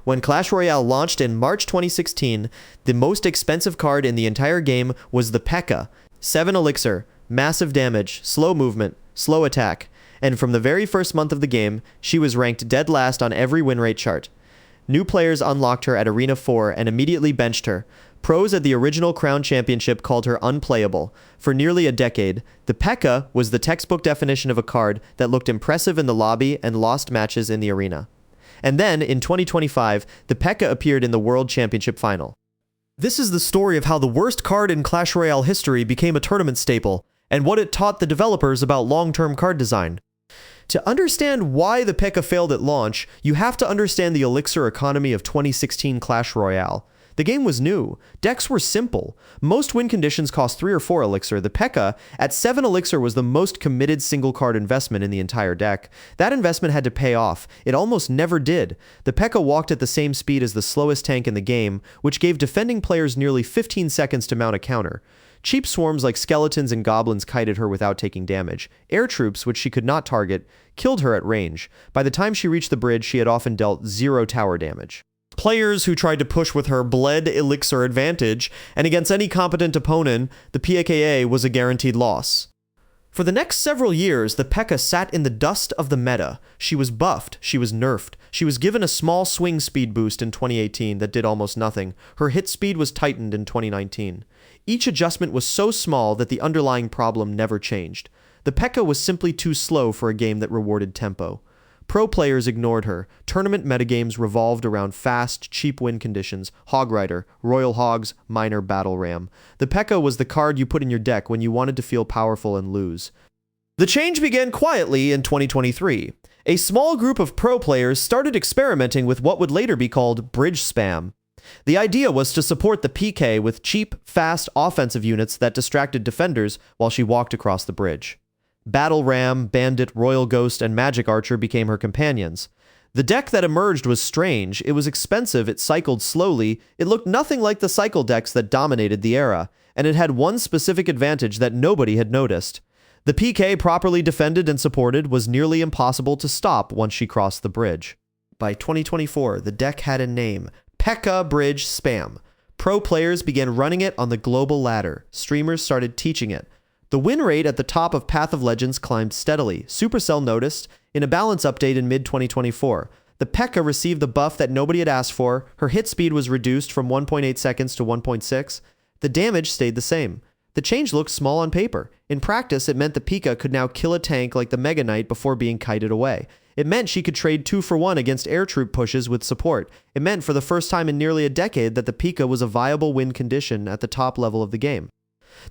When Clash Royale launched in March 2016, the most expensive card in the entire game was the PEKKA. 7 elixir, massive damage, slow movement, slow attack, and from the very first month of the game, she was ranked dead last on every win rate chart. New players unlocked her at Arena 4 and immediately benched her. Pros at the original Crown Championship called her unplayable. For nearly a decade, the PEKKA was the textbook definition of a card that looked impressive in the lobby and lost matches in the arena. And then, in 2025, the PEKKA appeared in the World Championship final. This is the story of how the worst card in Clash Royale history became a tournament staple, and what it taught the developers about long-term card design. To understand why the PEKKA failed at launch, you have to understand the elixir economy of 2016 Clash Royale. The game was new. Decks were simple. Most win conditions cost 3 or 4 elixir. The PEKKA, at 7 elixir, was the most committed single card investment in the entire deck. That investment had to pay off. It almost never did. The PEKKA walked at the same speed as the slowest tank in the game, which gave defending players nearly 15 seconds to mount a counter. Cheap swarms like skeletons and goblins kited her without taking damage. Air troops, which she could not target, killed her at range. By the time she reached the bridge, she had often dealt 0 tower damage. Players who tried to push with her bled elixir advantage, and against any competent opponent, the PEKKA was a guaranteed loss. For the next several years, the PEKKA sat in the dust of the meta. She was buffed, she was nerfed, she was given a small swing speed boost in 2018 that did almost nothing. Her hit speed was tightened in 2019. Each adjustment was so small that the underlying problem never changed. The PEKKA was simply too slow for a game that rewarded tempo. Pro players ignored her. Tournament metagames revolved around fast, cheap win conditions, Hog Rider, Royal Hogs, Minor Battle Ram. The PEKKA was the card you put in your deck when you wanted to feel powerful and lose. The change began quietly in 2023. A small group of pro players started experimenting with what would later be called bridge spam. The idea was to support the PK with cheap, fast offensive units that distracted defenders while she walked across the bridge. Battle Ram, Bandit, Royal Ghost, and Magic Archer became her companions. The deck that emerged was strange, it was expensive, it cycled slowly, it looked nothing like the cycle decks that dominated the era, and it had one specific advantage that nobody had noticed. The PK properly defended and supported was nearly impossible to stop once she crossed the bridge. By 2024, the deck had a name, PEKKA Bridge Spam. Pro players began running it on the global ladder. Streamers started teaching it. The win rate at the top of Path of Legends climbed steadily. Supercell noticed in a balance update in mid-2024. The PEKKA received the buff that nobody had asked for, her hit speed was reduced from 1.8 seconds to 1.6. The damage stayed the same. The change looked small on paper. In practice, it meant the PEKKA could now kill a tank like the Mega Knight before being kited away. It meant she could trade 2 for 1 against air troop pushes with support. It meant for the first time in nearly a decade that the PEKKA was a viable win condition at the top level of the game.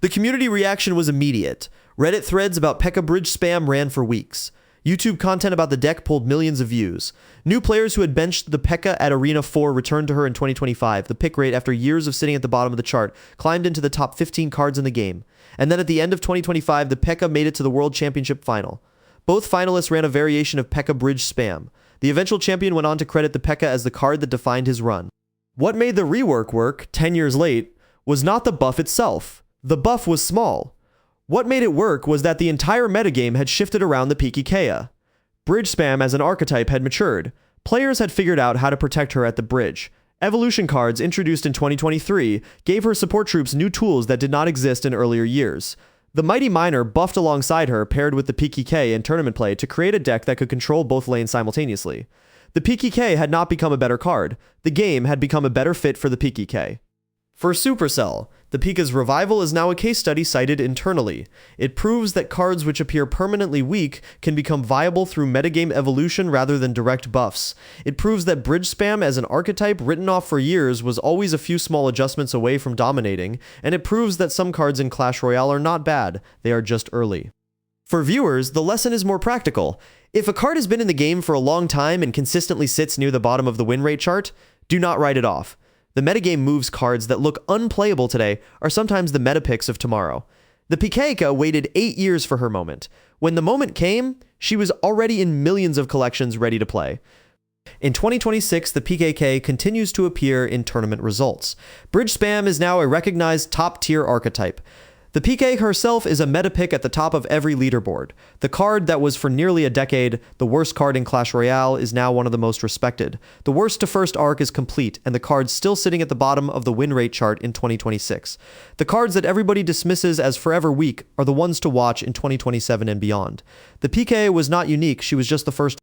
The community reaction was immediate. Reddit threads about PEKKA bridge spam ran for weeks. YouTube content about the deck pulled millions of views. New players who had benched the PEKKA at Arena 4 returned to her in 2025. The pick rate, after years of sitting at the bottom of the chart, climbed into the top 15 cards in the game. And then at the end of 2025, the PEKKA made it to the World Championship final. Both finalists ran a variation of PEKKA bridge spam. The eventual champion went on to credit the PEKKA as the card that defined his run. What made the rework work, 10 years late, was not the buff itself. The buff was small. What made it work was that the entire metagame had shifted around the PEKKA. Bridge spam as an archetype had matured. Players had figured out how to protect her at the bridge. Evolution cards introduced in 2023 gave her support troops new tools that did not exist in earlier years. The Mighty Miner buffed alongside her, paired with the PEKKA in tournament play to create a deck that could control both lanes simultaneously. The PEKKA had not become a better card. The game had become a better fit for the PEKKA. For Supercell, the PEKKA's revival is now a case study cited internally. It proves that cards which appear permanently weak can become viable through metagame evolution rather than direct buffs. It proves that bridge spam as an archetype written off for years was always a few small adjustments away from dominating, and it proves that some cards in Clash Royale are not bad, they are just early. For viewers, the lesson is more practical. If a card has been in the game for a long time and consistently sits near the bottom of the win rate chart, do not write it off. The metagame moves cards that look unplayable today are sometimes the meta picks of tomorrow. The PEKKA waited 8 years for her moment. When the moment came, she was already in millions of collections ready to play. In 2026, the PEKKA continues to appear in tournament results. Bridge spam is now a recognized top-tier archetype. The PK herself is a meta pick at the top of every leaderboard. The card that was for nearly a decade the worst card in Clash Royale is now one of the most respected. The worst to first arc is complete, and the card's still sitting at the bottom of the win rate chart in 2026. The cards that everybody dismisses as forever weak are the ones to watch in 2027 and beyond. The PK was not unique, she was just the first